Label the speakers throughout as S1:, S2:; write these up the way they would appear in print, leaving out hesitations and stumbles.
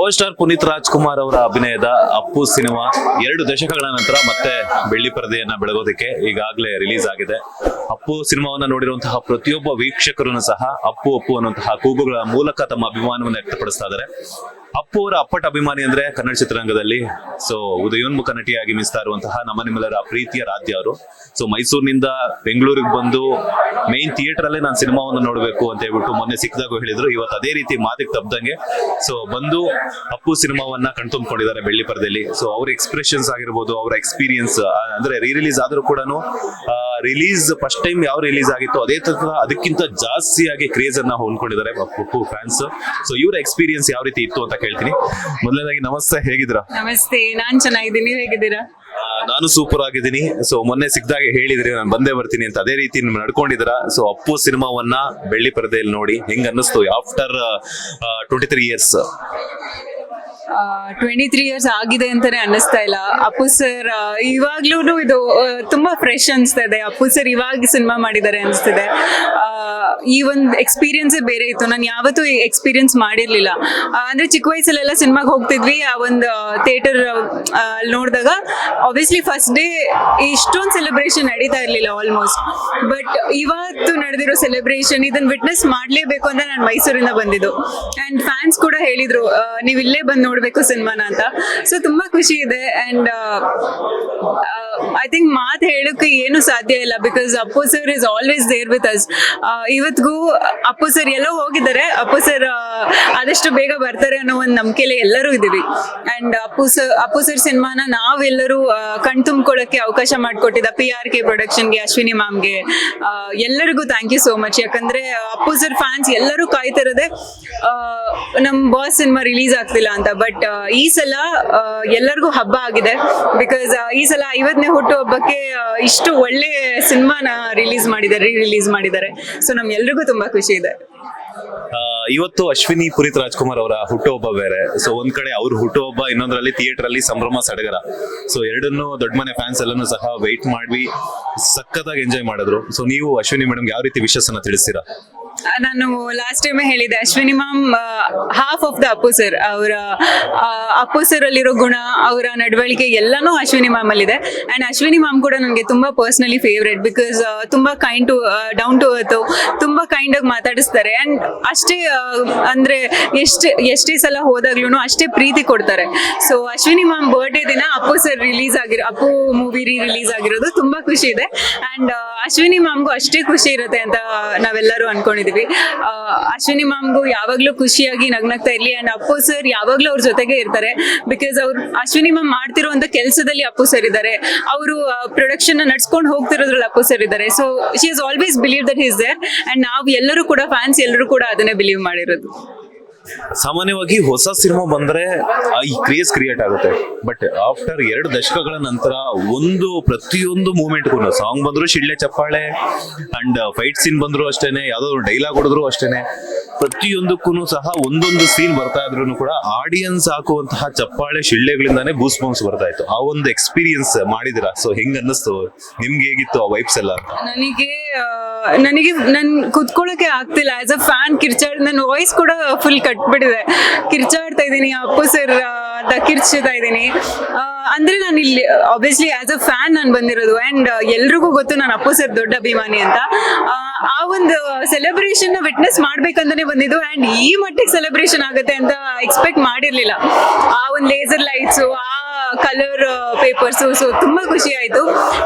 S1: Power star Puneeth Rajkumar ಅವರ ಅಭಿನಯದ Appu cinema 2 ದಶಕಗಳ ನಂತರ ಮತ್ತೆ ಬೆಳ್ಳಿ ಪರದೆಯನ್ನ ಬೆಳಗೋದಕ್ಕೆ ಈಗಾಗಲೇ ರಿಲೀಸ್ ಆಗಿದೆ. ಅಪ್ಪು ಸಿನಿಮಾವನ್ನ ನೋಡಿರುವಂತಹ ಪ್ರತಿಯೊಬ್ಬ ವೀಕ್ಷಕರು ಸಹ ಅಪ್ಪು ಅಪ್ಪು ಅನ್ನುವಂತಹ ಕೂಗುಗಳ ಮೂಲಕ ತಮ್ಮ ಅಭಿಮಾನವನ್ನು ವ್ಯಕ್ತಪಡಿಸ್ತಾ ಇದ್ದಾರೆ. ಅಪ್ಪು ಅವರ ಅಪ್ಪಟ ಅಭಿಮಾನಿ ಅಂದ್ರೆ ಕನ್ನಡ ಚಿತ್ರರಂಗದಲ್ಲಿ ಉದಯೋನ್ಮುಖ ನಟಿಯಾಗಿ ಮಿಸ್ತಾ ಇರುವಂತಹ ನಮ್ಮ ನಿಮ್ಮೆಲ್ಲರ ಪ್ರೀತಿಯ ರಾಧ್ಯ ಅವರು. ಮೈಸೂರಿನಿಂದ ಬೆಂಗಳೂರಿಗೆ ಬಂದು ಮೇನ್ ಥಿಯೇಟರ್ ಅಲ್ಲೇ ನಾನು ಸಿನಿಮಾವನ್ನು ನೋಡಬೇಕು ಅಂತ ಹೇಳ್ಬಿಟ್ಟು ಮೊನ್ನೆ ಸಿಕ್ಕಿದಾಗ ಹೇಳಿದ್ರು. ಇವತ್ತು ಅದೇ ರೀತಿ ಮಾತಿಗೆ ತಪ್ಪದಂಗೆ ಬಂದು ಅಪ್ಪು ಸಿನಿಮಾವನ್ನ ಕಣ್ತುಂಬಿಕೊಂಡಿದ್ದಾರೆ ಬೆಳ್ಳಿ ಪರದೆಯಲ್ಲಿ. ಅವ್ರ ಎಕ್ಸ್ಪ್ರೆಷನ್ಸ್ ಆಗಿರ್ಬೋದು, ಅವರ ಎಕ್ಸ್ಪೀರಿಯನ್ಸ್ ಅಂದ್ರೆ ರಿಲೀಸ್ ಆದ್ರೂ ಕೂಡ ರಿಲೀಸ್ ಫಸ್ಟ್ ಟೈಮ್ ಯಾವ ರಿಲೀಸ್ ಆಗಿತ್ತು ಅದೇ ತರ ಅದಕ್ಕಿಂತ ಜಾಸ್ತಿಯಾಗಿ ಕ್ರೇಜ್ ಅನ್ನ ಹೊಂದ್ಕೊಂಡಿದ್ದಾರೆ ಅಪ್ಪು ಫ್ಯಾನ್ಸ್. ಇವರ ಎಕ್ಸ್ಪೀರಿಯನ್ಸ್ ಯಾವ ರೀತಿ ಇತ್ತು ಅಂತ ಕೇಳ್ತೀನಿ. ಮೊದಲನೇದಾಗಿ ನಮಸ್ತೆ, ಹೇಗಿದ್ದೀರಾ?
S2: ನಮಸ್ತೆ, ನಾನ್ ಚೆನ್ನಾಗಿದ್ದೀನಿ, ನೀವು ಹೇಗಿದ್ದೀರಾ?
S1: ನಾನು ಸೂಪರ್ ಆಗಿದ್ದೀನಿ. ಮೊನ್ನೆ ಸಿಕ್ಕಿದಾಗ ಹೇಳಿದ್ರಿ ನಾನು ಬಂದೇ ಬರ್ತೀನಿ ಅಂತ, ಅದೇ ರೀತಿ ನಡ್ಕೊಂಡಿದ್ದೀರಾ. ಅಪ್ಪು ಸಿನಿಮಾವನ್ನ ಬೆಳ್ಳಿ ಪರದೆಯಲ್ಲಿ ನೋಡಿ ಹೆಂಗ್ ಅನ್ನಿಸ್ತು ಆಫ್ಟರ್ 23 years?
S2: 23 years ಆಗಿದೆ ಅಂತಾನೆ ಅನ್ನಿಸ್ತಾ ಇಲ್ಲ. ಅಪ್ಪು ಸರ್ ಇವಾಗ್ಲೂ ಇದು ತುಂಬಾ ಫ್ರೆಶ್ ಅನ್ಸ್ತಾ ಇದೆ. ಅಪ್ಪು ಸರ್ ಇವಾಗ ಸಿನಿಮಾ ಮಾಡಿದ್ದಾರೆ ಅನ್ಸ್ತಿದೆ. ಈ ಒಂದು ಎಕ್ಸ್ಪೀರಿಯನ್ಸೇ ಬೇರೆ ಇತ್ತು. ನಾನು ಯಾವತ್ತೂ ಎಕ್ಸ್ಪೀರಿಯನ್ಸ್ ಮಾಡಿರ್ಲಿಲ್ಲ. ಅಂದ್ರೆ ಚಿಕ್ಕ ವಯಸ್ಸಲ್ಲೆಲ್ಲ ಸಿನಿಮಾಗೆ ಹೋಗ್ತಿದ್ವಿ. ಆ ಒಂದು ಥಿಯೇಟರ್ ನೋಡಿದಾಗ ಆಬ್ವಿಯಸ್ಲಿ ಫಸ್ಟ್ ಡೇ ಇಷ್ಟೊಂದು ಸೆಲೆಬ್ರೇಷನ್ ನಡೀತಾ ಇರ್ಲಿಲ್ಲ ಆಲ್ಮೋಸ್ಟ್. ಬಟ್ ಇವತ್ತು ನಡೆದಿರೋ ಸೆಲೆಬ್ರೇಷನ್ ಇದನ್ನ ವಿಟ್ನೆಸ್ ಮಾಡ್ಲೇಬೇಕು ಅಂತ ನಾನು ಮೈಸೂರಿಂದ ಬಂದಿದ್ದು. ಅಂಡ್ ಫ್ಯಾನ್ಸ್ ಕೂಡ ಹೇಳಿದ್ರು ನೀವು ಇಲ್ಲೇ ಬಂದು ನೋಡ್ಬೇಕು ಸಿನಿಮಾನ ಅಂತ. ತುಂಬಾ ಖುಷಿ ಇದೆ. ಅಂಡ್ ಐ ಥಿಂಕ್ ಮಾತು ಹೇಳೋಕೆ ಏನು ಸಾಧ್ಯ ಇಲ್ಲ. Because Appu sir is always there with us. ಇವತ್ತಿಗೂ ಅಪ್ಪು ಸರ್ ಎಲ್ಲೋ ಹೋಗಿದ್ದಾರೆ, ಅಪ್ಪು ಸರ್ ಆದಷ್ಟು ಬೇಗ ಬರ್ತಾರೆ ಅನ್ನೋ ಒಂದು ನಂಬಿಕೆಯಲ್ಲಿ ಎಲ್ಲರೂ ಇದ್ದೀವಿ. ಅಂಡ್ ಅಪ್ಪು ಸರ್ ಸಿನಿಮಾನ ನಾವೆಲ್ಲರೂ ಕಣ್ತುಂಬ್ಕೊಳ್ಳೋಕೆ ಅವಕಾಶ ಮಾಡಿಕೊಟ್ಟಿದ್ದ PRK ಪ್ರೊಡಕ್ಷನ್ಗೆ, ಅಶ್ವಿನಿ ಮ್ಯಾಮ್ಗೆ, ಎಲ್ಲರಿಗೂ ಥ್ಯಾಂಕ್ ಯು ಸೋ ಮಚ್. ಯಾಕಂದ್ರೆ ಅಪ್ಪು ಸರ್ ಫ್ಯಾನ್ಸ್ ಎಲ್ಲರೂ ಕಾಯ್ತಿರೋದೆ ನಮ್ ಬಾಸ್ ಸಿನಿಮಾ ರಿಲೀಸ್ ಆಗ್ತಿಲ್ಲ ಅಂತ. ಬಟ್ ಈ ಸಲ ಎಲ್ಲರಿಗೂ ಹಬ್ಬ ಆಗಿದೆ. ಬಿಕಾಸ್ ಈ ಸಲ 50ನೇ ಹುಟ್ಟುಹಬ್ಬಕ್ಕೆ ಇಷ್ಟು ಒಳ್ಳೆ ಸಿನಿಮಾನ ರಿಲೀಸ್ ಮಾಡಿದ್ದಾರೆ. ನಮ್ಗೆಲ್ರಿಗೂ ತುಂಬಾ ಖುಷಿ ಇದೆ.
S1: ಇವತ್ತು ಅಶ್ವಿನಿ ಪುನೀತ್ ರಾಜ್ಕುಮಾರ್ ಅವರ ಹುಟ್ಟುಹಬ್ಬ ಬೇರೆ. ಒಂದ್ ಕಡೆ ಅವ್ರ ಹುಟ್ಟುಹಬ್ಬ, ಇನ್ನೊಂದ್ರಲ್ಲಿ ಥಿಯೇಟರ್ ಅಲ್ಲಿ ಸಂಭ್ರಮ ಸಡಗರ. ಎರಡನ್ನೂ ದೊಡ್ಡ ಮನೆ ಫ್ಯಾನ್ಸ್ ಎಲ್ಲಾನು ಸಹ ವೆಯ್ಟ್ ಮಾಡಿ ಸಖತ್ತಾಗಿ ಎಂಜಾಯ್ ಮಾಡಿದ್ರು. ನೀವು ಅಶ್ವಿನಿ ಮೇಡಮ್ ಯಾವ ರೀತಿ ವಿಶಸ್ ಅನ್ನ ತಿಳಿಸ್ತೀರಾ?
S2: ನಾನು ಲಾಸ್ಟ್ ಟೈಮ್ ಹೇಳಿದೆ, Ashwini ma'am half of the Appu sir. ಅವರ ಅಪ್ಪು ಸರ್ ಅಲ್ಲಿರೋ ಗುಣ, ಅವರ ನಡವಳಿಕೆ ಎಲ್ಲಾನು ಅಶ್ವಿನಿ ಮ್ಯಾಮ್ ಅಲ್ಲಿದೆ. ಅಂಡ್ ಅಶ್ವಿನಿ ಮ್ಯಾಮ್ ಕೂಡ ನನಗೆ ತುಂಬಾ ಪರ್ಸನಲಿ ಫೇವ್ರೇಟ್. ಬಿಕಾಸ್ ತುಂಬಾ ಡೌನ್ ಟು ಅರ್ತ್, ತುಂಬಾ ಕೈಂಡ್ ಆಗಿ ಮಾತಾಡಿಸ್ತಾರೆ. ಅಂಡ್ ಅಷ್ಟೇ ಅಂದ್ರೆ ಎಷ್ಟೇ ಸಲ ಹೋದಾಗ್ಲೂ ಅಷ್ಟೇ ಪ್ರೀತಿ ಕೊಡ್ತಾರೆ. ಅಶ್ವಿನಿ ಮ್ಯಾಮ್ ಬರ್ಡೇ ದಿನ ಅಪ್ಪು ಮೂವಿ ರಿಲೀಸ್ ಆಗಿರೋದು ತುಂಬಾ ಖುಷಿ ಇದೆ. ಅಂಡ್ ಅಶ್ವಿನಿ ಮ್ಯಾಮ್ಗೂ ಅಷ್ಟೇ ಖುಷಿ ಇರುತ್ತೆ ಅಂತ ನಾವೆಲ್ಲರೂ ಅನ್ಕೊಂಡಿದ್ದೀವಿ. ಅಶ್ವಿನಿ ಮ್ಯಾಮ್ಗೂ ಯಾವಾಗ್ಲೂ ಖುಷಿಯಾಗಿ ನಗ್ನಗ್ತಾ ಇರ್ಲಿ. ಅಂಡ್ ಅಪ್ಪು ಸರ್ ಯಾವಾಗ್ಲೂ ಅವ್ರ ಜೊತೆಗೆ ಇರ್ತಾರೆ. ಬಿಕಾಸ್ ಅವ್ರು ಅಶ್ವಿನಿ ಮ್ಯಾಮ್ ಮಾಡ್ತಿರುವಂತ ಕೆಲಸದಲ್ಲಿ ಅಪ್ಪು ಸರ್ ಇದ್ದಾರೆ. ಅವರು ಪ್ರೊಡಕ್ಷನ್ ನಡ್ಸ್ಕೊಂಡು ಹೋಗ್ತಿರೋದ್ರಲ್ಲಿ ಅಪ್ಪು ಸರ್ ಇದ್ದಾರೆ. She has always believe that he is there. And ನಾವು ಎಲ್ಲರೂ ಕೂಡ ಫ್ಯಾನ್ಸ್ ಎಲ್ಲರೂ ಕೂಡ ಅದನ್ನೇ ಬಿಲೀವ್ ಮಾಡಿರೋದು.
S1: ಸಾಮಾನ್ಯವಾಗಿ ಹೊಸ ಸಿನಿಮಾ ಬಂದ್ರೆ ಈ ಕ್ರೇಜ್ ಕ್ರಿಯೇಟ್ ಆಗುತ್ತೆ. ಬಟ್ ಆಫ್ಟರ್ 2 ದಶಕಗಳ ನಂತರ ಪ್ರತಿಯೊಂದು ಮೂಮೆಂಟ್ ಸಾಂಗ್ ಬಂದ್ರು ಶಿಳ್ಳೆ ಚಪ್ಪಾಳೆ, ಅಂಡ್ ಫೈಟ್ ಸೀನ್ ಬಂದ್ರು ಅಷ್ಟೇನೆ, ಯಾವ್ದಾದ್ರು ಡೈಲಾಗ್ ಹೊಡೆದ್ರು ಅಷ್ಟೇನೆ, ಪ್ರತಿಯೊಂದಕ್ಕೂ ಸಹ ಒಂದೊಂದು ಸೀನ್ ಬರ್ತಾ ಇದ್ರು ಕೂಡ ಆಡಿಯನ್ಸ್ ಹಾಕುವಂತಹ ಚಪ್ಪಾಳೆ ಶಿಳ್ಳೆಗಳಿಂದಾನೇ ಬೂಸ್ಟ್ ಬಾಂಬ್ಸ್ ಬರ್ತಾ ಇತ್ತು. ಆ ಒಂದು ಎಕ್ಸ್ಪೀರಿಯನ್ಸ್ ಮಾಡಿದಿರಾ? ಹೆಂಗ್ ಅನ್ನಿಸ್ತು ನಿಮ್ಗೆ, ಹೇಗಿತ್ತು ಆ ವೈಬ್ಸ್ ಎಲ್ಲ?
S2: ನನಗೆ ನನ್ ಕುತ್ಕೊಳ್ಳೋಕೆ ಆಗ್ತಿಲ್ಲ. ಆಸ್ ಅ ಫ್ಯಾನ್ ನನ್ನ ವಾಯ್ಸ್ ಕೂಡ ಫುಲ್ ಕಟ್ಬಿಟ್ಟಿದೆ. ಕಿರ್ಚಾಡ್ತಾ ಇದ್ದೀನಿ, ಅಪ್ಪು ಸರ್ ಅಂತ ಕಿರ್ಚ್ತಾ ಇದ್ದೀನಿ. ಅಂದ್ರೆ ನಾನು ಇಲ್ಲಿ ಆಬ್ವಿಯಸ್ಲಿ ಆಸ್ ಅ ಫ್ಯಾನ್ ನಾನು ಬಂದಿರೋದು. ಅಂಡ್ ಎಲ್ರಿಗೂ ಗೊತ್ತು ನಾನು ಅಪ್ಪು ಸರ್ ದೊಡ್ಡ ಅಭಿಮಾನಿ ಅಂತ. ಆ ಒಂದು ಸೆಲೆಬ್ರೇಷನ್ ನ ವಿಟ್ನೆಸ್ ಮಾಡ್ಬೇಕಂತಾನೆ ಬಂದಿದ್ದು. ಅಂಡ್ ಈ ಮಟ್ಟಿಗೆ ಸೆಲೆಬ್ರೇಷನ್ ಆಗುತ್ತೆ ಅಂತ ಎಕ್ಸ್ಪೆಕ್ಟ್ ಮಾಡಿರ್ಲಿಲ್ಲ. ಆ ಒಂದು ಲೇಸರ್ ಲೈಟ್ಸ್, ಆ ಕಲರ್ ಪೇಪರ್ಸ್, ತುಂಬಾ ಖುಷಿ ಆಯ್ತು.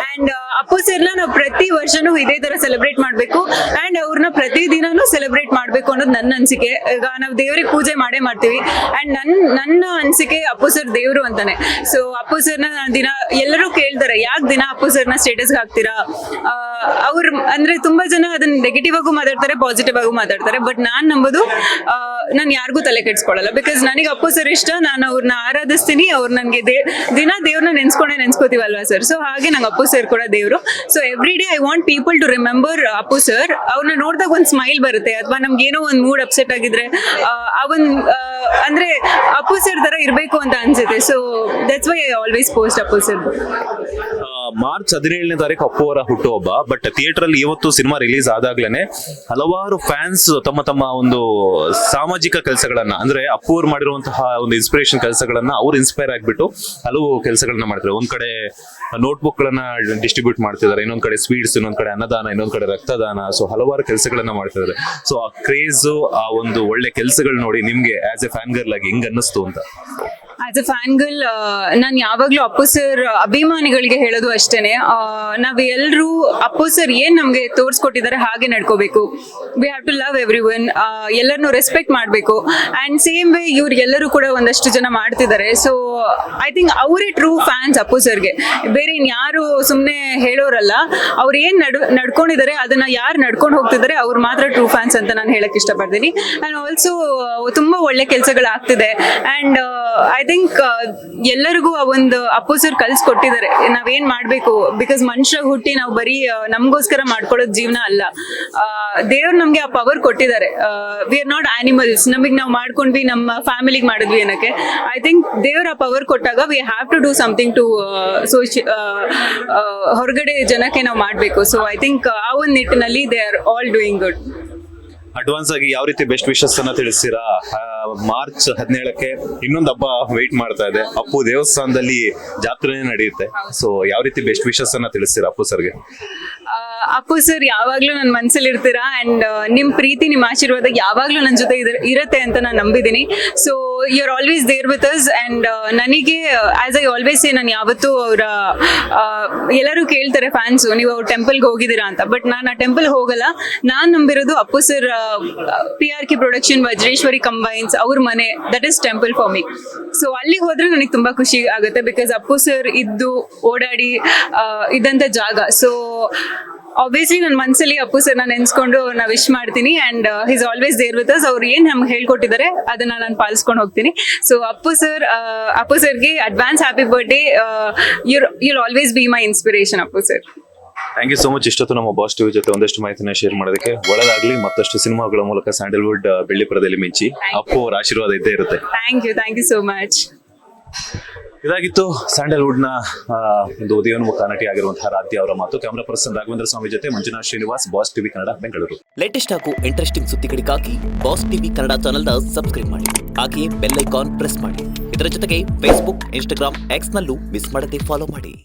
S2: ಅಂಡ್ ಅಪ್ಪು ಸರ್ನ ನಾವು ಪ್ರತಿ ವರ್ಷನೂ ಇದೇ ತರ ಸೆಲೆಬ್ರೇಟ್ ಮಾಡ್ಬೇಕು. ಅಂಡ್ ಅವ್ರನ್ನ ಪ್ರತಿ ದಿನಾನು ಸೆಲೆಬ್ರೇಟ್ ಮಾಡ್ಬೇಕು ಅನ್ನೋದು ನನ್ನ ಅನಿಸಿಕೆ. ಈಗ ನಾವು ದೇವ್ರಿಗೆ ಪೂಜೆ ಮಾಡೇ ಮಾಡ್ತೀವಿ. ಅಂಡ್ ನನ್ನ ಅನಿಸಿಕೆ ಅಪ್ಪು ಸರ್ ದೇವ್ರು ಅಂತಾನೆ. ಅಪ್ಪು ಸರ್ನ ದಿನ ಎಲ್ಲರೂ ಕೇಳ್ತಾರೆ, ಯಾಕೆ ದಿನ ಅಪ್ಪು ಸರ್ನ ಸ್ಟೇಟಸ್ ಹಾಕ್ತೀರಾ? ಅವ್ರು ಅಂದ್ರೆ ತುಂಬಾ ಜನ ಅದನ್ನ ನೆಗೆಟಿವ್ ಆಗೂ ಮಾತಾಡ್ತಾರೆ, ಪಾಸಿಟಿವ್ ಆಗೂ ಮಾತಾಡ್ತಾರೆ. ಬಟ್ ನಾನ್ ನಂಬೋದು ನಾನು ಯಾರಿಗೂ ತಲೆ ಕೆಡ್ಸ್ಕೊಳ್ಳಲ್ಲ. ಬಿಕಾಸ್ ನನಗೆ ಅಪ್ಪು ಸರ್ ಇಷ್ಟ, ನಾನು ಅವ್ರನ್ನ ಆರಾಧಿಸ್ತೀನಿ. ಅವ್ರು ನನ್ಗೆ ದಿನ ದೇವ್ರನ್ನ ನೆನ್ಸ್ಕೋತೀವಲ್ವಾ ಸರ್. ಹಾಗೆ ನಂಗೆ ಅಪ್ಪು ಸರ್ ಕೂಡ ದೇವ್ರು. Every day I want people to remember Appu sir. ಅವ್ರನ್ನ ನೋಡಿದಾಗ ಒಂದು ಸ್ಮೈಲ್ ಬರುತ್ತೆ. ಅಥವಾ ನಮ್ಗೆ ಏನೋ ಒಂದು ಮೂಡ್ ಅಪ್ಸೆಟ್ ಆಗಿದ್ರೆ ಅಂದ್ರೆ ಅಪ್ಪು ಸರ್ ತರ ಇರ್ಬೇಕು ಅಂತ ಅನ್ಸುತ್ತೆ. That's why I always post Appu sir.
S1: March 17ನೇ ತಾರೀಕು ಅಪ್ಪು ಅವರ ಹುಟ್ಟುಹಬ್ಬ. ಬಟ್ ಥಿಯೇಟರ್ ಅಲ್ಲಿ ಇವತ್ತು ಸಿನಿಮಾ ರಿಲೀಸ್ ಆದಾಗ್ಲೇನೆ ಹಲವಾರು ಫ್ಯಾನ್ಸ್ ತಮ್ಮ ತಮ್ಮ ಒಂದು ಸಾಮಾಜಿಕ ಕೆಲಸಗಳನ್ನ, ಅಂದ್ರೆ ಅಪ್ಪು ಅವ್ರು ಮಾಡಿರುವಂತಹ ಒಂದು ಇನ್ಸ್ಪಿರೇಷನ್ ಕೆಲಸಗಳನ್ನ ಅವ್ರು ಇನ್ಸ್ಪೈರ್ ಆಗ್ಬಿಟ್ಟು ಹಲವು ಕೆಲಸಗಳನ್ನ ಮಾಡ್ತಾರೆ. ಒಂದ್ ಕಡೆ ನೋಟ್ಬುಕ್ ಗಳನ್ನ ಡಿಸ್ಟ್ರಿಬ್ಯೂಟ್ ಮಾಡ್ತಿದ್ದಾರೆ, ಇನ್ನೊಂದ್ ಕಡೆ ಸ್ವೀಟ್ಸ್, ಇನ್ನೊಂದ್ ಕಡೆ ಅನ್ನದಾನ, ಇನ್ನೊಂದ್ ಕಡೆ ರಕ್ತದಾನ. ಸೊ ಹಲವಾರು ಕೆಲಸಗಳನ್ನ ಮಾಡ್ತಿದ್ದಾರೆ. ಸೊ ಆ ಕ್ರೇಜ್, ಆ ಒಂದು ಒಳ್ಳೆ ಕೆಲಸಗಳು ನೋಡಿ ನಿಮ್ಗೆ ಆಸ್ ಎ ಫ್ಯಾನ್ ಗರ್ಲ್ ಆಗಿ ಹೆಂಗ್ ಅನ್ನಿಸ್ತು ಅಂತ?
S2: ಆಸ್ ಅ ಫ್ಯಾನ್ ಗರ್ಲ್ ನಾನು ಯಾವಾಗ್ಲೂ ಅಪ್ಪು ಸರ್ ಅಭಿಮಾನಿಗಳಿಗೆ ಹೇಳೋದು ಅಷ್ಟೇನೆ, ನಾವ್ ಎಲ್ರು ಅಪ್ಪು ಸರ್ ಏನ್ ನಮ್ಗೆ ತೋರ್ಸ್ಕೊಟ್ಟಿದ್ದಾರೆ ಹಾಗೆ ನಡ್ಕೋಬೇಕು. We have to love everyone, ಎಲ್ಲರನ್ನು ರೆಸ್ಪೆಕ್ಟ್ ಮಾಡ್ಬೇಕು. ಅಂಡ್ ಸೇಮ್ ವೇ ಇವ್ರು ಎಲ್ಲರೂ ಕೂಡ ಒಂದಷ್ಟು ಜನ ಮಾಡ್ತಿದ್ದಾರೆ. ಸೊ ಐ ಥಿಂಕ್ ಅವರೇ ಟ್ರೂ ಫ್ಯಾನ್ಸ್ ಅಪ್ಪು ಸರ್ಗೆ, ಬೇರೆ ಇನ್ಯಾರು ಸುಮ್ನೆ ಹೇಳೋರಲ್ಲ. ಅವ್ರು ಏನ್ ನಡ್ಕೊಂಡಿದ್ದಾರೆ ಅದನ್ನ ಯಾರು ನಡ್ಕೊಂಡು ಹೋಗ್ತಿದ್ದಾರೆ ಅವ್ರು ಮಾತ್ರ ಟ್ರೂ ಫ್ಯಾನ್ಸ್ ಅಂತ ನಾನು ಹೇಳಕ್ ಇಷ್ಟಪಡ್ತೀನಿ. ಅಂಡ್ ಆಲ್ಸೋ ತುಂಬಾ ಒಳ್ಳೆ ಕೆಲಸಗಳಾಗ್ತಿದೆ. ಅಂಡ್ ಐ ಥಿಂಕ್ ಎಲ್ಲರಿಗೂ ಆ ಒಂದು ಅಪ್ಪು ಸರ್ ಕಲ್ಸ್ಕೊಟ್ಟಿದ್ದಾರೆ ನಾವೇನ್ ಮಾಡ್ಬೇಕು. ಬಿಕಾಸ್ ಮನುಷ್ಯ ಹುಟ್ಟಿ ನಾವು ಬರೀ ನಮ್ಗೋಸ್ಕರ ಮಾಡ್ಕೊಳ್ಳೋದು ಜೀವನ ಅಲ್ಲ, ದೇವ್ರು ನಮ್ಗೆ ಆ ಪವರ್ ಕೊಟ್ಟಿದ್ದಾರೆ. ವಿ ಆರ್ ನಾಟ್ ಆನಿಮಲ್ಸ್, ನಮಗ್ ನಾವು ಮಾಡ್ಕೊಂಡ್ವಿ, ನಮ್ಮ ಫ್ಯಾಮಿಲಿಗೆ ಮಾಡಿದ್ವಿ ಏನಕ್ಕೆ. ಐ ಥಿಂಕ್ ದೇವ್ರ ಆ ಪವರ್ ಕೊಟ್ಟಾಗ we have to do something to ಹೊರಗಡೆ ಜನಕ್ಕೆ ನಾವು ಮಾಡ್ಬೇಕು. ಸೊ ಐ ಥಿಂಕ್ ಆ ಒಂದು ನಿಟ್ಟಿನಲ್ಲಿ they are all doing good.
S1: Advance ಆಗಿ ಯಾವ ರೀತಿ ಬೆಸ್ಟ್ ವಿಶಸ್ ಅನ್ನ ತಿಳಿಸ್ತೀರಾ? ಮಾರ್ಚ್ 17ಕ್ಕೆ ಇನ್ನೊಂದು ಹಬ್ಬ ವೇಟ್ ಮಾಡ್ತಾ ಇದೆ, ಅಪ್ಪು ದೇವಸ್ಥಾನದಲ್ಲಿ ಜಾತ್ರೆನೇ ನಡೆಯುತ್ತೆ. ಸೊ ಯಾವ ರೀತಿ ಬೆಸ್ಟ್ ವಿಶಸ್ ಅನ್ನ ತಿಳಿಸ್ತೀರಾ ಅಪ್ಪು ಸರ್ಗೆ?
S2: ಅಪ್ಪು ಸರ್ ಯಾವಾಗ್ಲೂ ನನ್ನ ಮನ್ಸಲ್ಲಿ ಇರ್ತೀರಾ. ಅಂಡ್ ನಿಮ್ ಪ್ರೀತಿ, ನಿಮ್ ಆಶೀರ್ವಾದ ಯಾವಾಗ್ಲೂ ನನ್ನ ಜೊತೆ ಇರತ್ತೆ ಅಂತ ನಾನು ನಂಬಿದ್ದೀನಿ. So you are always there with us. And ನನಗೆ ಆಸ್ ಐ ಆಲ್ವೇಸ್ ನಾನು ಯಾವತ್ತೂ ಅವರ ಎಲ್ಲರೂ ಕೇಳ್ತಾರೆ ಫ್ಯಾನ್ಸ್, ನೀವು ಅವ್ರ ಟೆಂಪಲ್ಗೆ ಹೋಗಿದ್ದೀರಾ ಅಂತ. ಬಟ್ ನಾನು ಆ ಟೆಂಪಲ್ ಹೋಗಲ್ಲ. ನಾನ್ ನಂಬಿರೋದು Appu sir PRK production Vajreshwari combines ಅವ್ರ ಮನೆ, that is temple for me. So ಅಲ್ಲಿ ಹೋದ್ರೆ ನನಗೆ ತುಂಬಾ ಖುಷಿ ಆಗುತ್ತೆ. ಬಿಕಾಸ್ ಅಪ್ಪು ಸರ್ ಇದ್ದು ಓಡಾಡಿ ಇದ್ದಂತ ಜಾಗ. ಸೊ ಆಬ್ವಿಯಸ್ಲಿ ನನ್ನ ಮನಸ್ಸಲ್ಲಿ ಅಪ್ಪು ಸರ್ ನಾನು ನೆನ್ಸ್ಕೊಂಡು ನಾ ವಿಶ್ ಮಾಡ್ತೀನಿ. And is always there with us. ಅವ್ರು ಏನ್ ನಮ್ಗೆ ಹೇಳ್ಕೊಟ್ಟಿದ್ದಾರೆ ಅದನ್ನ ನಾನು ಪಾಲಿಸ್ಕೊಂಡು ಹೋಗ್ತೀನಿ. ಸೊ ಅಪ್ಪು ಸರ್ಗೆ advance happy birthday. You'll always be my inspiration Appu sir.
S1: Thank you so much. ಇಷ್ಟೊತ್ತು ನಮ್ಮ ಬಾಸ್ ಟಿವಿ ಜೊತೆ ಒಂದಷ್ಟು ಮಾಹಿತಿನ ಶೇರ್ ಮಾಡೋದಕ್ಕೆ. ಒಳ್ಳೆದಾಗ್ಲಿ, ಮತ್ತಷ್ಟು ಸಿನಿಮಾಗಳ ಮೂಲಕ ಸ್ಯಾಂಡಲ್ವುಡ್ ಬೆಳ್ಳಿ ಪರದೆಯಲ್ಲಿ ಮಿಂಚಿ. ಅಪ್ಪು ಅವರ ಆಶೀರ್ವಾದ ಇದ್ದೇ ಇರುತ್ತೆ.
S2: Thank you so much.
S1: ಇದಾಗಿತ್ತು ಸ್ಯಾಂಡಲ್ವುಡ್ ನ ಒಂದು ಉದಯೋನ್ಮುಖ ನಟಿ ಆಗಿರುವಂತಹ ರಾಧ್ಯ ಅವರ ಮಾತು. ಕ್ಯಾಮರಾ ಪರ್ಸನ್ ರಾಘವೇಂದ್ರ ಸ್ವಾಮಿ ಜೊತೆ Manjunath Srinivas, boss TV Kannada, Bengaluru.
S3: Latest ಹಾಗೂ ಇಂಟ್ರೆಸ್ಟಿಂಗ್ ಸುದ್ದಿಗಳಿಗಾಗಿ ಬಾಸ್ ಟಿವಿ ಕನ್ನಡ ಚಾನೆಲ್ನ ಸಬ್ಸ್ಕ್ರೈಬ್ ಮಾಡಿ. ಹಾಗೆಯೇ ಬೆಲ್ ಐಕಾನ್ ಪ್ರೆಸ್ ಮಾಡಿ. ಇದರ ಜೊತೆಗೆ ಫೇಸ್ಬುಕ್, ಇನ್ಸ್ಟಾಗ್ರಾಮ್, ಎಕ್ಸ್ ನಲ್ಲೂ ಮಿಸ್ ಮಾಡದೆ ಫಾಲೋ ಮಾಡಿ.